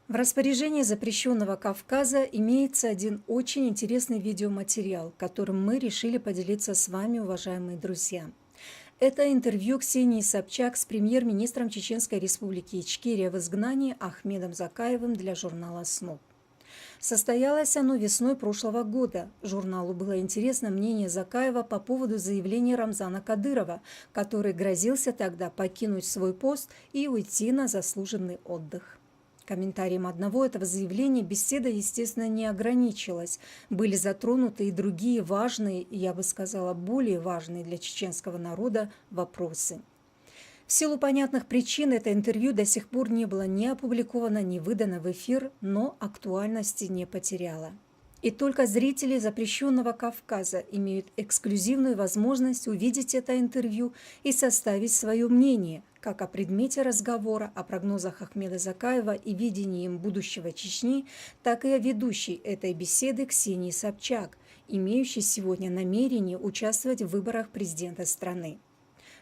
В распоряжении запрещенного Кавказа имеется один очень интересный видеоматериал, которым мы решили поделиться с вами, уважаемые друзья. Это интервью Ксении Собчак с премьер-министром Чеченской Республики Ичкерия в изгнании Ахмедом Закаевым для журнала «СНОП». Состоялось оно весной прошлого года. Журналу было интересно мнение Закаева по поводу заявления Рамзана Кадырова, который грозился тогда покинуть свой пост и уйти на заслуженный отдых. Комментарием одного этого заявления беседа, естественно, не ограничилась. Были затронуты и другие важные, я бы сказала, более важные для чеченского народа вопросы. В силу понятных причин это интервью до сих пор не было ни опубликовано, ни выдано в эфир, но актуальности не потеряло. И только зрители запрещенного Кавказа имеют эксклюзивную возможность увидеть это интервью и составить свое мнение, как о предмете разговора, о прогнозах Ахмеда Закаева и видении им будущего Чечни, так и о ведущей этой беседы Ксении Собчак, имеющей сегодня намерение участвовать в выборах президента страны.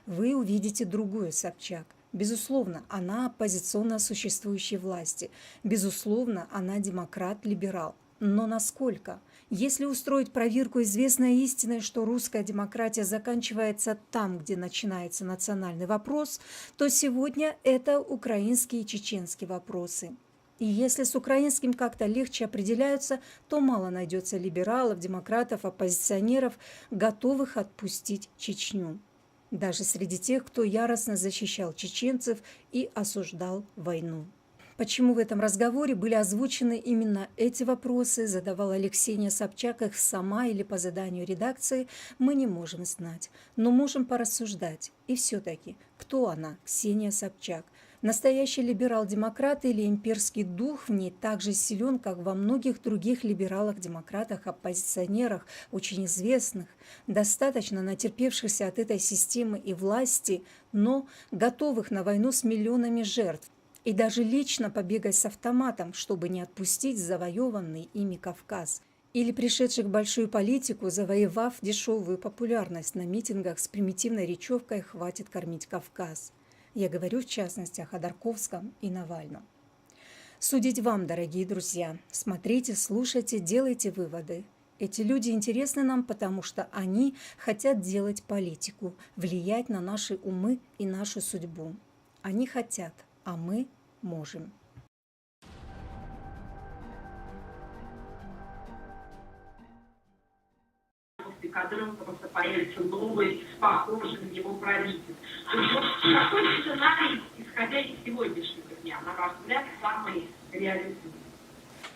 Вы увидите другую Собчак. Безусловно, она оппозиционно существующей власти. Безусловно, она демократ-либерал. Но насколько? Если устроить проверку известной истины, что русская демократия заканчивается там, где начинается национальный вопрос, то сегодня это украинские и чеченские вопросы. И если с украинским как-то легче определяются, то мало найдется либералов, демократов, оппозиционеров, готовых отпустить Чечню. Даже среди тех, кто яростно защищал чеченцев и осуждал войну. Почему в этом разговоре были озвучены именно эти вопросы, задавала ли Ксения Собчак их сама или по заданию редакции, мы не можем знать, но можем порассуждать. И все-таки, кто она, Ксения Собчак? Настоящий либерал-демократ или имперский дух в ней так же силен, как во многих других либералах-демократах, оппозиционерах, очень известных, достаточно натерпевшихся от этой системы и власти, но готовых на войну с миллионами жертв, и даже лично побегать с автоматом, чтобы не отпустить завоеванный ими Кавказ, или пришедших в большую политику, завоевав дешевую популярность на митингах с примитивной речевкой «Хватит кормить Кавказ». Я говорю в частности о Ходорковском и Навальном. Судить вам, дорогие друзья. Смотрите, слушайте, делайте выводы. Эти люди интересны нам, потому что они хотят делать политику, влиять на наши умы и нашу судьбу. Они хотят, а мы можем. После Кадырова просто появится новый, похожий на него правительство. То есть вот какой сценарий, исходя из сегодняшнего дня, на ваш взгляд, самый реалистичный?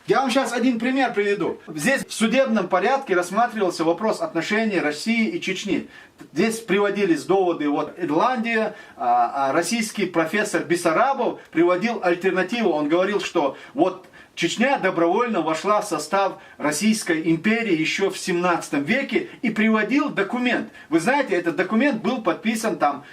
Я вам сейчас один пример приведу. Здесь в судебном порядке рассматривался вопрос отношений России и Чечни. Здесь приводились доводы, вот Ирландия, российский профессор Бессарабов приводил альтернативу. Он говорил, что вот Чечня добровольно вошла в состав Российской империи еще в 17 веке и приводил документ. Вы знаете, этот документ был подписан там,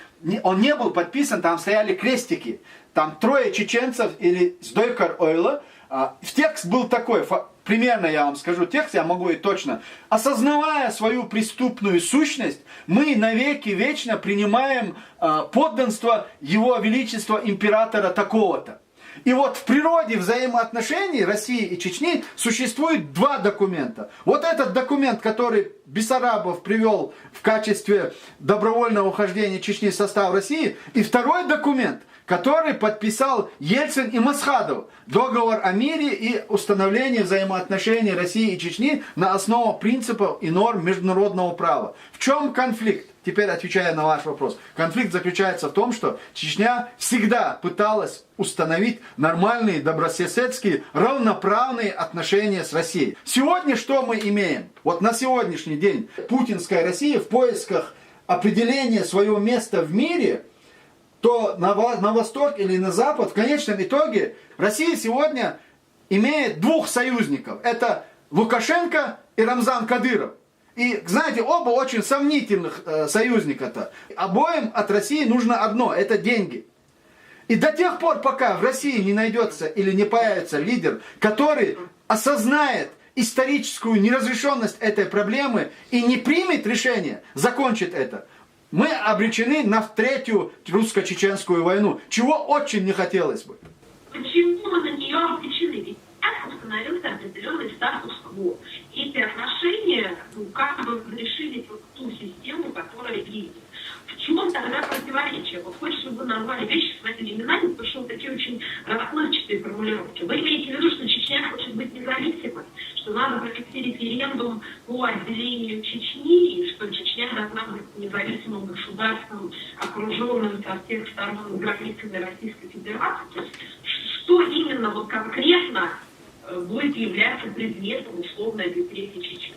он не был подписан, там стояли крестики. Там 3 чеченцев или Сдойкар Ойла. В текст был такой, примерно я вам скажу текст, я могу и точно. Осознавая свою преступную сущность, мы навеки вечно принимаем подданство Его Величества императора такого-то. И вот в природе взаимоотношений России и Чечни существует 2 документа. Вот этот документ, который Бессарабов привел в качестве добровольного вхождения Чечни в состав России, и второй документ, который подписал Ельцин и Масхадов. Договор о мире и установлении взаимоотношений России и Чечни на основе принципов и норм международного права. В чем конфликт? Теперь отвечая на ваш вопрос. Конфликт заключается в том, что Чечня всегда пыталась установить нормальные, добрососедские, равноправные отношения с Россией. Сегодня что мы имеем? Вот на сегодняшний день путинская Россия в поисках определения своего места в мире, то на восток или на запад, в конечном итоге Россия сегодня имеет 2 союзников. Это Лукашенко и Рамзан Кадыров. И, знаете, оба очень сомнительных союзника-то. Обоим от России нужно одно, это деньги. И до тех пор, пока в России не найдется или не появится лидер, который осознает историческую неразрешенность этой проблемы и не примет решение закончить это, мы обречены на 3-ю русско-чеченскую войну, чего очень не хотелось бы. Почему мы на нее обречены? формулировки. Вы имеете в виду, что Чечня хочет быть независимой, что надо провести референдум по отделению Чечни, и что Чечня должна быть независимым государством, окруженным со всех сторон границами Российской Федерации? То есть, что именно вот конкретно будет являться предметом условной репрессии Чечни?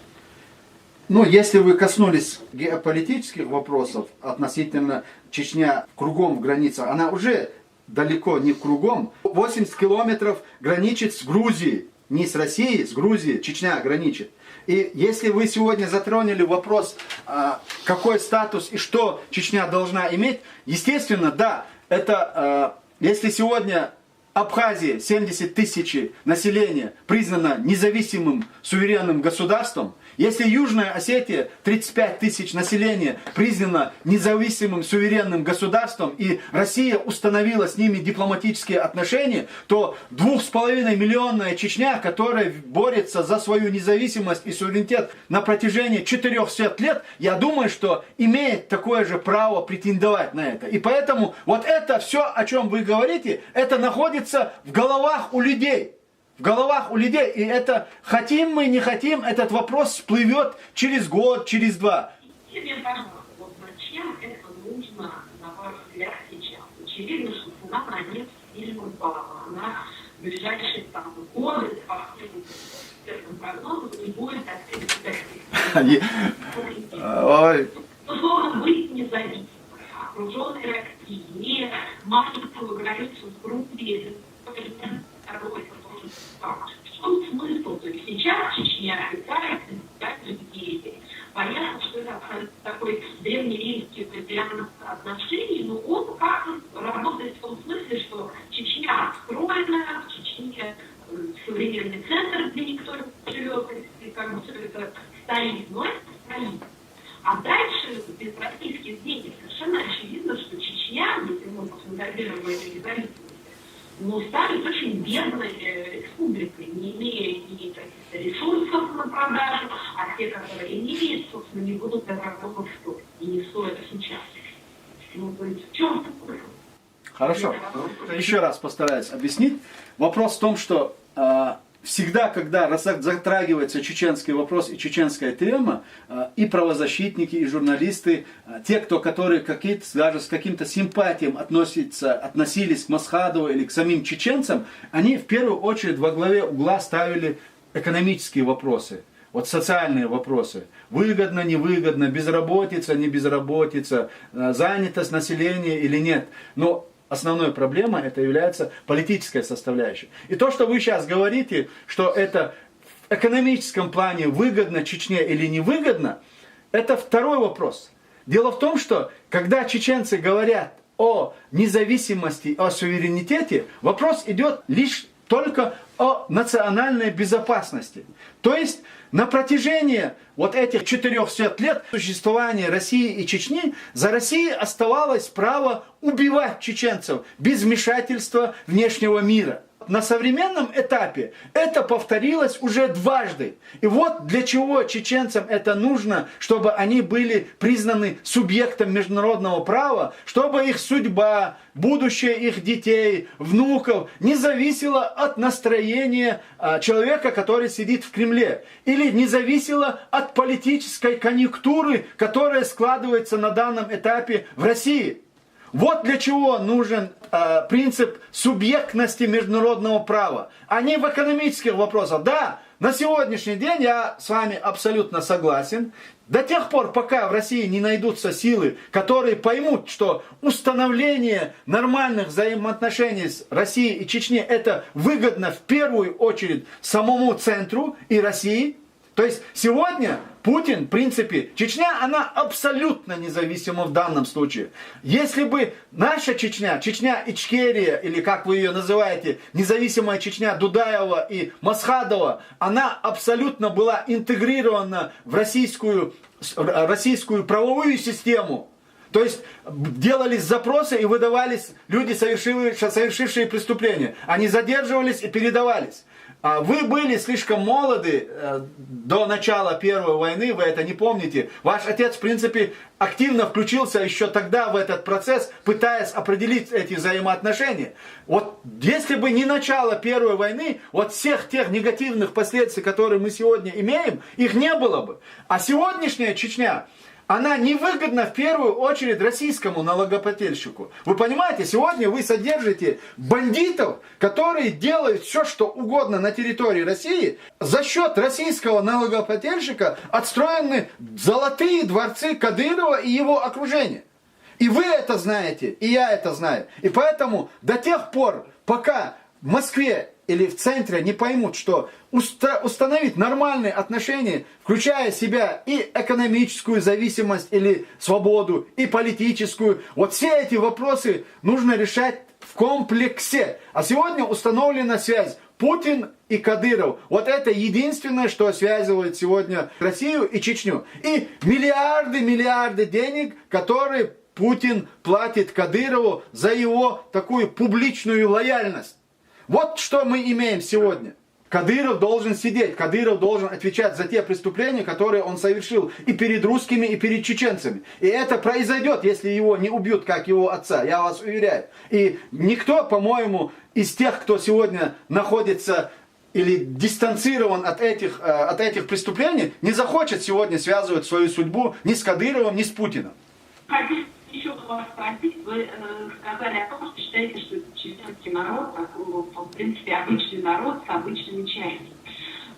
Ну, если вы коснулись геополитических вопросов относительно Чечня кругом в границах, она уже далеко не кругом. 80 километров граничит с Грузией, не с Россией, с Грузией Чечня граничит. И если вы сегодня затронули вопрос, какой статус и что Чечня должна иметь, естественно, да, это если сегодня Абхазия, 70 тысяч населения, признана независимым суверенным государством, если Южная Осетия, 35 тысяч населения, признана независимым суверенным государством, и Россия установила с ними дипломатические отношения, то 2,5-миллионная Чечня, которая борется за свою независимость и суверенитет на протяжении 400 лет, я думаю, что имеет такое же право претендовать на это. И поэтому вот это все, о чем вы говорите, это находится в головах у людей. В головах у людей. И это, хотим мы, не хотим, этот вопрос всплывет через год, через два. Мне пожалуйста, вот зачем это нужно, на ваш взгляд, сейчас? Очевидно, что цена на нефть сильно упала. Она в ближайшие годы, по всем прогнозам, не будет достигнута. Условно быть независимым, окруженной Россией, не маленькую границу с Грузией, в чем смысл? То есть сейчас Чечня пытается людей. Понятно, что это такой древнеримский вариант отношений, но он как-то работает в том смысле, что Чечня стройная, в Чечне современный центр, где никто не живет, и как бы все это стоит, но это стоит. А дальше без российских денег совершенно очевидно, что Чечня, если мы посмотрим на эту независимость, но станет очень бедной республикой, не имея ни каких-то ресурсов на продажу, а те, которые имеют, собственно, не будут дорого стоить. И не стоят сейчас. Ну, то есть в чем смысл? Хорошо. Еще раз постараюсь объяснить. Вопрос в том, что всегда, когда затрагивается чеченский вопрос и чеченская тема, и правозащитники, и журналисты, те, которые даже с каким-то симпатием относились к Масхадову или к самим чеченцам, они в первую очередь во главе угла ставили экономические вопросы. Вот социальные вопросы. Выгодно, невыгодно, безработица, не безработица, занятость населения или нет. Но основной проблемой это является политическая составляющая. И то, что вы сейчас говорите, что это в экономическом плане выгодно Чечне или невыгодно, это второй вопрос. Дело в том, что когда чеченцы говорят о независимости, о суверенитете, вопрос идет лишь только о национальной безопасности. То есть на протяжении вот этих 400 лет существования России и Чечни за Россией оставалось право убивать чеченцев без вмешательства внешнего мира. На современном этапе это повторилось уже дважды. И вот для чего чеченцам это нужно, чтобы они были признаны субъектом международного права, чтобы их судьба, будущее их детей, внуков не зависело от настроения человека, который сидит в Кремле. Или не зависело от политической конъюнктуры, которая складывается на данном этапе в России. Вот для чего нужен принцип субъектности международного права, а не в экономических вопросах. Да, на сегодняшний день я с вами абсолютно согласен. До тех пор, пока в России не найдутся силы, которые поймут, что установление нормальных взаимоотношений с Россией и Чечней это выгодно в первую очередь самому центру и России. То есть сегодня Путин, в принципе, Чечня, она абсолютно независима в данном случае. Если бы наша Чечня, Чечня-Ичкерия, или как вы ее называете, независимая Чечня Дудаева и Масхадова, она абсолютно была интегрирована в российскую правовую систему. То есть делались запросы и выдавались люди, совершившие преступления. Они задерживались и передавались. Вы были слишком молоды до начала Первой войны, вы это не помните. Ваш отец, в принципе, активно включился еще тогда в этот процесс, пытаясь определить эти взаимоотношения. Вот если бы не начало Первой войны, вот всех тех негативных последствий, которые мы сегодня имеем, их не было бы. А сегодняшняя Чечня, она невыгодна в первую очередь российскому налогоплательщику. Вы понимаете, сегодня вы содержите бандитов, которые делают все, что угодно на территории России. За счет российского налогоплательщика отстроены золотые дворцы Кадырова и его окружения. И вы это знаете, и я это знаю. И поэтому до тех пор, пока в Москве или в центре не поймут, что установить нормальные отношения, включая в себя и экономическую зависимость или свободу, и политическую, вот все эти вопросы нужно решать в комплексе. А сегодня установлена связь Путин и Кадыров. Вот это единственное, что связывает сегодня Россию и Чечню. И миллиарды денег, которые Путин платит Кадырову за его такую публичную лояльность. Вот что мы имеем сегодня. Кадыров должен сидеть, Кадыров должен отвечать за те преступления, которые он совершил и перед русскими, и перед чеченцами. И это произойдет, если его не убьют, как его отца, я вас уверяю. И никто, по-моему, из тех, кто сегодня находится или дистанцирован от этих преступлений, не захочет сегодня связывать свою судьбу ни с Кадыровым, ни с Путиным. Еще вас спросить, вы сказали о том, что считаете, что чеченский народ, в принципе, обычный народ с обычными частями.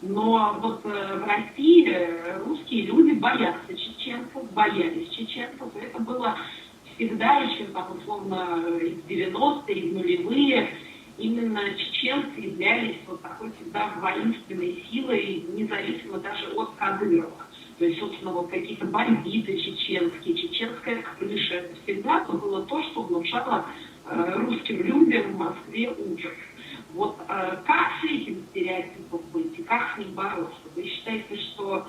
Но вот в России русские люди боятся чеченцев, боялись чеченцев. Это было всегда еще, там, условно, из 90-е, из нулевые. Именно чеченцы являлись вот такой всегда воинственной силой, независимо даже от Кадырова. То есть, собственно, вот какие-то бандиты чеченские, чеченская крыша. Это всегда было то, что внушало русским людям в Москве ужас. Вот как с этим стереотипом быть и как с ним бороться? Вы считаете, что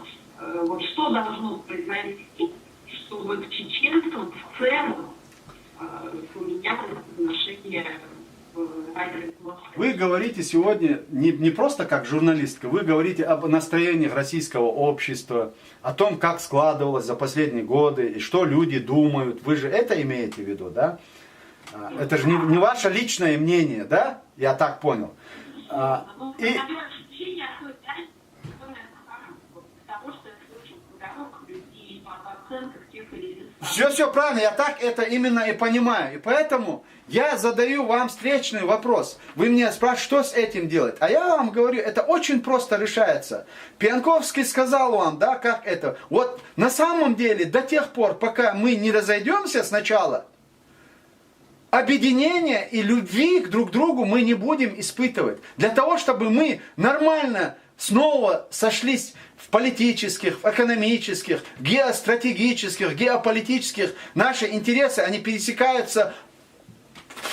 вот что должно произойти, чтобы к чеченцам в целом поменялось отношение в районе Москвы? Вы говорите сегодня не просто как журналистка, вы говорите об настроениях российского общества, о том, как складывалось за последние годы, и что люди думают. Вы же это имеете в виду, да? Это же не ваше личное мнение, да? Я так понял. Все правильно, я так это именно и понимаю. И поэтому я задаю вам встречный вопрос. Вы меня спрашиваете, что с этим делать? А я вам говорю, это очень просто решается. Пьянковский сказал вам, да, как это. Вот на самом деле, до тех пор, пока мы не разойдемся сначала, объединения и любви к друг другу мы не будем испытывать. Для того, чтобы мы нормально снова сошлись в политических, в экономических, геостратегических, геополитических, наши интересы, они пересекаются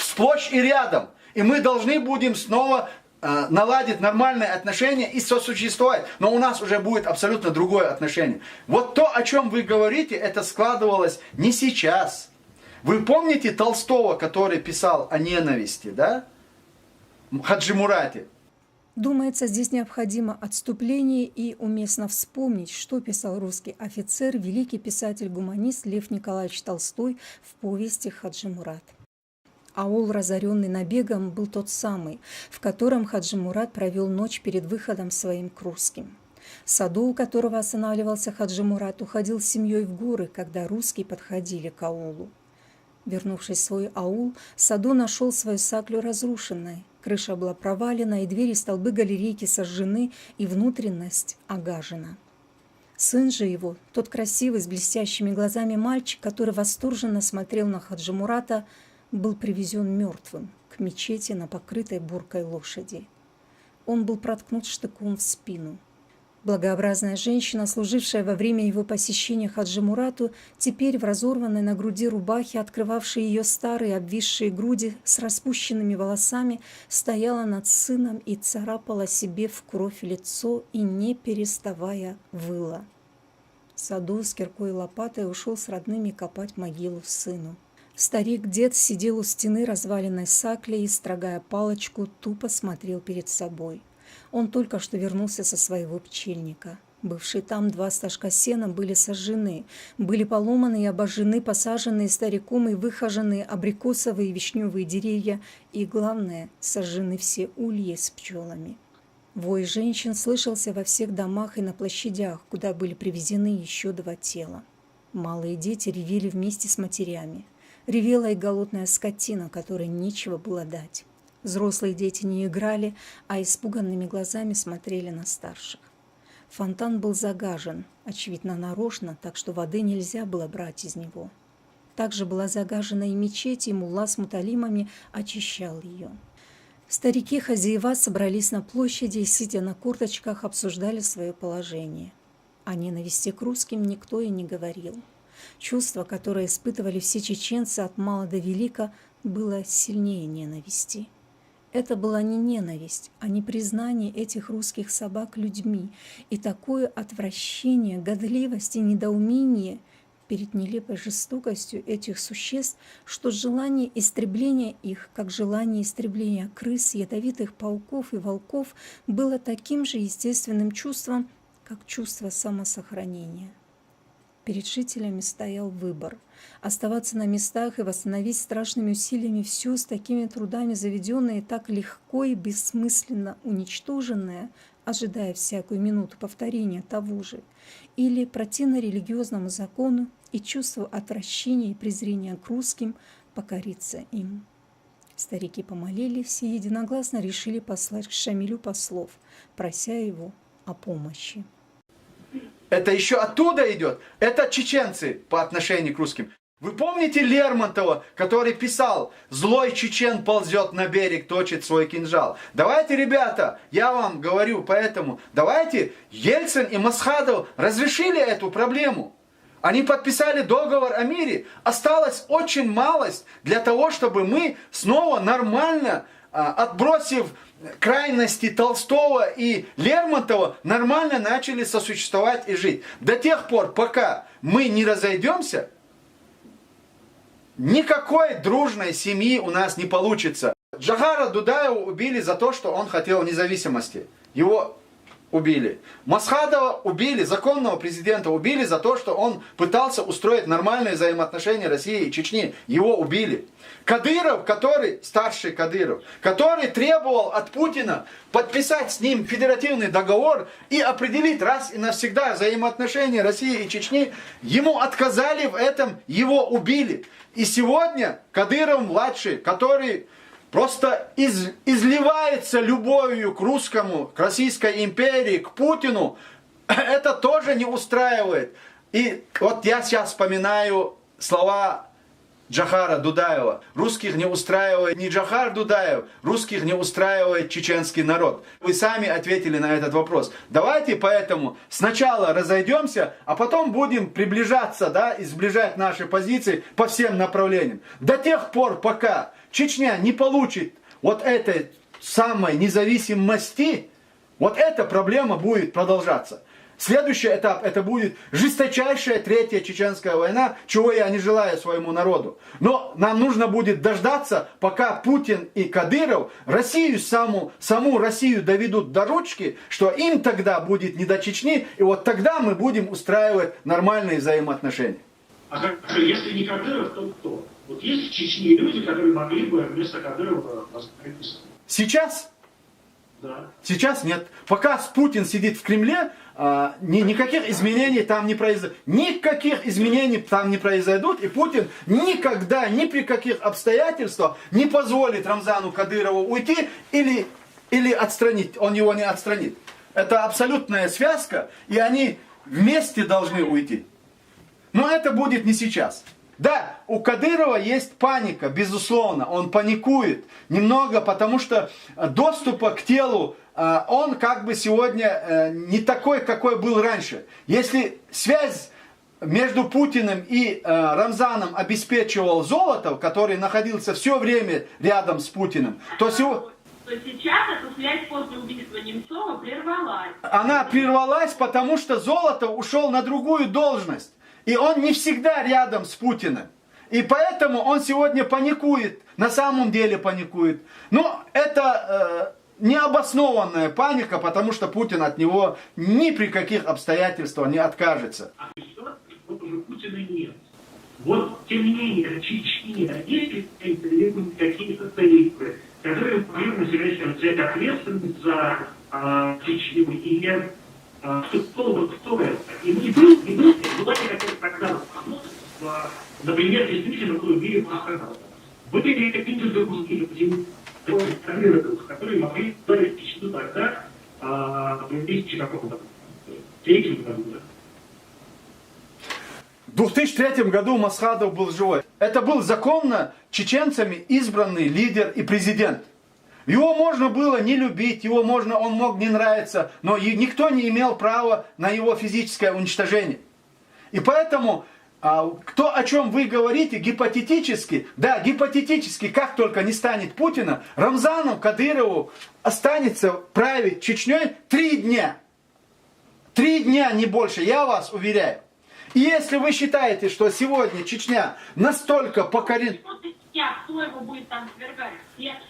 сплошь и рядом. И мы должны будем снова наладить нормальные отношения и сосуществовать. Но у нас уже будет абсолютно другое отношение. Вот то, о чем вы говорите, это складывалось не сейчас. Вы помните Толстого, который писал о ненависти, да? Хаджи Мурате. Думается, здесь необходимо отступление и уместно вспомнить, что писал русский офицер, великий писатель-гуманист Лев Николаевич Толстой в повести «Хаджи Мурат». Аул, разоренный набегом, был тот самый, в котором Хаджи Мурат провел ночь перед выходом своим к русским. Саду, у которого останавливался Хаджи Мурат, уходил с семьей в горы, когда русские подходили к аулу. Вернувшись в свой аул, Саду нашел свою саклю разрушенной. Крыша была провалена, и двери, столбы галерейки сожжены, и внутренность огажена. Сын же его, тот красивый, с блестящими глазами мальчик, который восторженно смотрел на Хаджи Мурата, был привезен мертвым к мечети на покрытой буркой лошади. Он был проткнут штыком в спину. Благообразная женщина, служившая во время его посещения Хаджи Мурату, теперь в разорванной на груди рубахе, открывавшей ее старые обвисшие груди с распущенными волосами, стояла над сыном и царапала себе в кровь лицо и, не переставая, выла. Саду с киркой и лопатой ушел с родными копать могилу сыну. Старик-дед сидел у стены разваленной сакли и, строгая палочку, тупо смотрел перед собой. Он только что вернулся со своего пчельника. Бывшие там 2 стажка сена были сожжены, были поломаны и обожжены посаженные стариком и выхоженные абрикосовые и вишневые деревья, и, главное, сожжены все ульи с пчелами. Вой женщин слышался во всех домах и на площадях, куда были привезены еще 2 тела. Малые дети ревели вместе с матерями. Ревела и голодная скотина, которой нечего было дать. Взрослые дети не играли, а испуганными глазами смотрели на старших. Фонтан был загажен, очевидно нарочно, так что воды нельзя было брать из него. Также была загажена и мечеть, и мулла с муталимами очищал ее. Старики-хозяева собрались на площади и, сидя на курточках, обсуждали свое положение. О ненависти к русским никто и не говорил. Чувство, которое испытывали все чеченцы от мала до велика, было сильнее ненависти. Это была не ненависть, а непризнание этих русских собак людьми и такое отвращение, годливость и недоумение перед нелепой жестокостью этих существ, что желание истребления их, как желание истребления крыс, ядовитых пауков и волков, было таким же естественным чувством, как чувство самосохранения. Перед жителями стоял выбор – оставаться на местах и восстановить страшными усилиями все с такими трудами заведенное и так легко и бессмысленно уничтоженное, ожидая всякую минуту повторения того же, или противно религиозному закону и чувству отвращения и презрения к русским покориться им. Старики помолились и единогласно решили послать к Шамилю послов, прося его о помощи. Это еще оттуда идет. Это чеченцы по отношению к русским. Вы помните Лермонтова, который писал: «Злой чечен ползет на берег, точит свой кинжал». Давайте, ребята, я вам говорю поэтому, давайте, Ельцин и Масхадов разрешили эту проблему. Они подписали договор о мире. Осталось очень малость для того, чтобы мы снова нормально, отбросив крайности Толстого и Лермонтова, нормально начали сосуществовать и жить. До тех пор, пока мы не разойдемся, никакой дружной семьи у нас не получится. Джохара Дудаева убили за то, что он хотел независимости. Его убили. Масхадова убили, законного президента убили за то, что он пытался устроить нормальные взаимоотношения России и Чечни. Его убили. Кадыров, старший Кадыров, который требовал от Путина подписать с ним федеративный договор и определить раз и навсегда взаимоотношения России и Чечни, ему отказали в этом, его убили. И сегодня Кадыров-младший, который просто изливается любовью к русскому, к Российской империи, к Путину, это тоже не устраивает. И вот я сейчас вспоминаю слова Джохара Дудаева. Русских не устраивает не Джохар Дудаев, русских не устраивает чеченский народ. Вы сами ответили на этот вопрос. Давайте поэтому сначала разойдемся, а потом будем приближаться, да, и сближать наши позиции по всем направлениям. До тех пор, пока Чечня не получит вот этой самой независимости, вот эта проблема будет продолжаться. Следующий этап, это будет жесточайшая 3-я чеченская война, чего я не желаю своему народу. Но нам нужно будет дождаться, пока Путин и Кадыров Россию, саму Россию доведут до ручки, что им тогда будет не до Чечни, и вот тогда мы будем устраивать нормальные взаимоотношения. А хорошо, если не Кадыров, то кто? Вот есть в Чечне люди, которые могли бы вместо Кадырова возглавить? Сейчас? Да. Сейчас нет. Пока Путин сидит в Кремле, никаких изменений там не произойдет. Никаких изменений там не произойдут. И Путин никогда, ни при каких обстоятельствах не позволит Рамзану Кадырову уйти или отстранить. Он его не отстранит. Это абсолютная связка, и они вместе должны уйти. Но это будет не сейчас. Да, у Кадырова есть паника, безусловно, он паникует немного, потому что доступа к телу он как бы сегодня не такой, какой был раньше. Если связь между Путиным и Рамзаном обеспечивал Золотов, который находился все время рядом с Путиным, то сейчас эта связь после убийства Немцова прервалась. Она прервалась, потому что Золотов ушел на другую должность. И он не всегда рядом с Путиным. И поэтому он сегодня паникует, на самом деле паникует. Но это необоснованная паника, потому что Путин от него ни при каких обстоятельствах не откажется. А государство, вот уже Путина нет. Вот, тем не менее, в Чечне есть какие-то тарифы, которые могли на себя взять ответственность за Чечню, и кто это? И была ли какая-то тогда возможность, например, действительно убили Маханова? Были какие-то другие которые могли ставить Чечню тогда, в 2003 году? В 2003 году Масхадов был живой. Это был законно чеченцами избранный лидер и президент. Его можно было не любить, он мог не нравиться, но никто не имел права на его физическое уничтожение. И поэтому, кто о чем вы говорите, гипотетически, как только не станет Путина, Рамзану Кадырову останется править Чечней 3 дня. 3 дня, не больше, я вас уверяю. И если вы считаете, что сегодня Чечня настолько покорена... Кто его будет там свергать?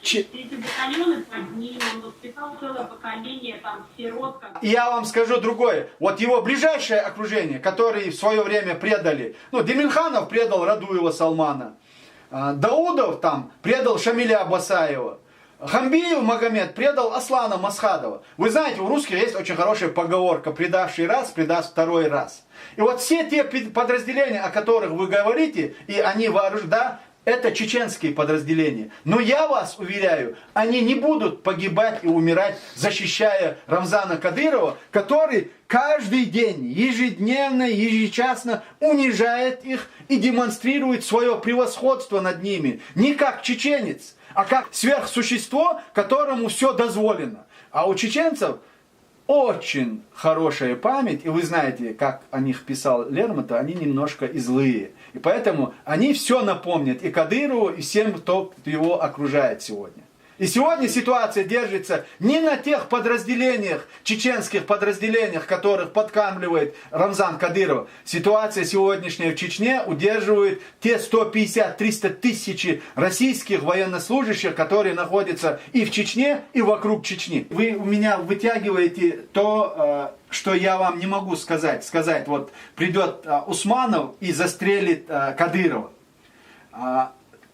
Все эти батальоны под ним, он воспитал целое поколение там сирот. Я вам скажу другое. Вот его ближайшее окружение, которые в свое время предали, Демирханов предал Радуева Салмана, Даудов там предал Шамиля Басаева, Хамбиев Магомед предал Аслана Масхадова. Вы знаете, у русских есть очень хорошая поговорка: предавший раз, предаст второй раз. И вот все те подразделения, о которых вы говорите, и они вооружены, это чеченские подразделения. Но я вас уверяю, они не будут погибать и умирать, защищая Рамзана Кадырова, который каждый день, ежедневно, ежечасно унижает их и демонстрирует свое превосходство над ними. Не как чеченец, а как сверхсущество, которому все дозволено. А у чеченцев очень хорошая память, и вы знаете, как о них писал Лермонтов, они немножко и злые. И поэтому они все напомнят и Кадырову, и всем, кто его окружает сегодня. И сегодня ситуация держится не на тех подразделениях, чеченских подразделениях, которых подкармливает Рамзан Кадыров. Ситуация сегодняшняя в Чечне удерживает те 150-300 тысяч российских военнослужащих, которые находятся и в Чечне, и вокруг Чечни. Вы у меня вытягиваете то, что я вам не могу сказать. Вот придет Усманов и застрелит Кадырова.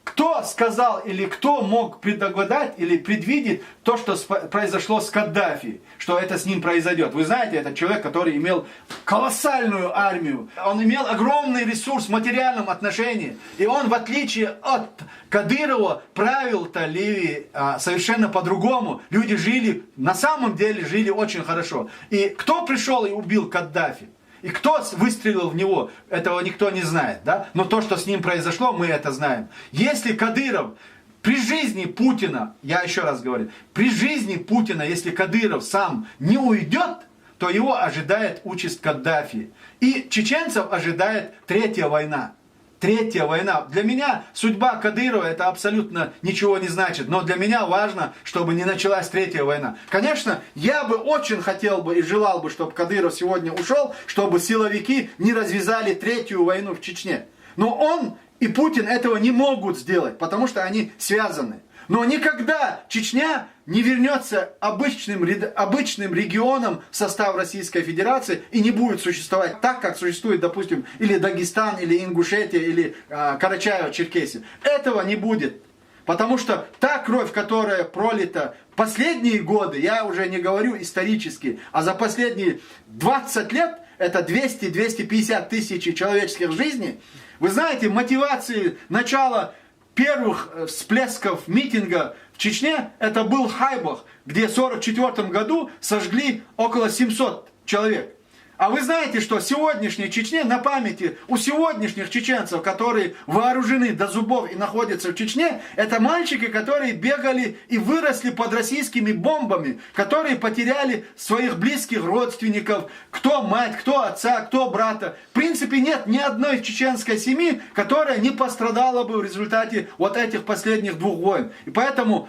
Кто сказал или кто мог предугадать или предвидеть то, что произошло с Каддафи, что это с ним произойдет? Вы знаете, это человек, который имел колоссальную армию, он имел огромный ресурс в материальном отношении, и он, в отличие от Кадырова, правил-то Ливией совершенно по-другому. Люди на самом деле жили очень хорошо. И кто пришел и убил Каддафи? И кто выстрелил в него, этого никто не знает, да? Но то, что с ним произошло, мы это знаем. Если Кадыров при жизни Путина, я еще раз говорю, при жизни Путина, если Кадыров сам не уйдет, то его ожидает участь Каддафи. И чеченцев ожидает 3-я война. 3-я война. Для меня судьба Кадырова это абсолютно ничего не значит. Но для меня важно, чтобы не началась 3-я война. Конечно, я бы очень хотел бы и желал бы, чтобы Кадыров сегодня ушел, чтобы силовики не развязали 3-ю войну в Чечне. Но он и Путин этого не могут сделать, потому что они связаны. Но никогда Чечня не вернется обычным регионом в состав Российской Федерации и не будет существовать так, как существует, допустим, или Дагестан, или Ингушетия, или Карачаево-Черкесия. Этого не будет. Потому что та кровь, которая пролита последние годы, я уже не говорю исторически, а за последние 20 лет, это 200-250 тысяч человеческих жизней. Вы знаете, мотивации начала первых всплесков митинга в Чечне, это был Хайбах, где в 1944 году сожгли около 700 человек. А вы знаете, что в сегодняшней Чечне, на памяти у сегодняшних чеченцев, которые вооружены до зубов и находятся в Чечне, это мальчики, которые бегали и выросли под российскими бомбами, которые потеряли своих близких родственников, кто мать, кто отца, кто брата. В принципе, нет ни одной чеченской семьи, которая не пострадала бы в результате вот этих последних 2 войн. И поэтому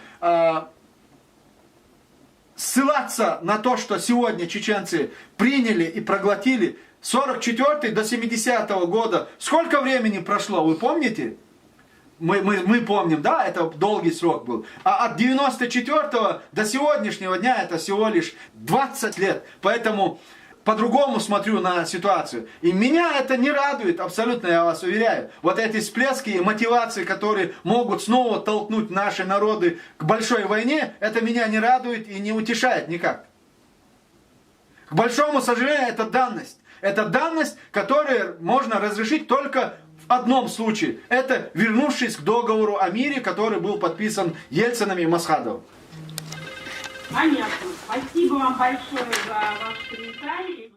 ссылаться на то, что сегодня чеченцы приняли и проглотили, с 1944 до 1970 года, сколько времени прошло, вы помните? мы помним, да, это долгий срок был. А от 94-го до сегодняшнего дня это всего лишь 20 лет. Поэтому по-другому смотрю на ситуацию. И меня это не радует, абсолютно, я вас уверяю. Вот эти всплески и мотивации, которые могут снова толкнуть наши народы к большой войне, это меня не радует и не утешает никак. К большому сожалению, это данность. Это данность, которую можно разрешить только в одном случае. Это вернувшись к договору о мире, который был подписан Ельциным и Масхадовым. Понятно. Спасибо вам большое за ваш комментарий.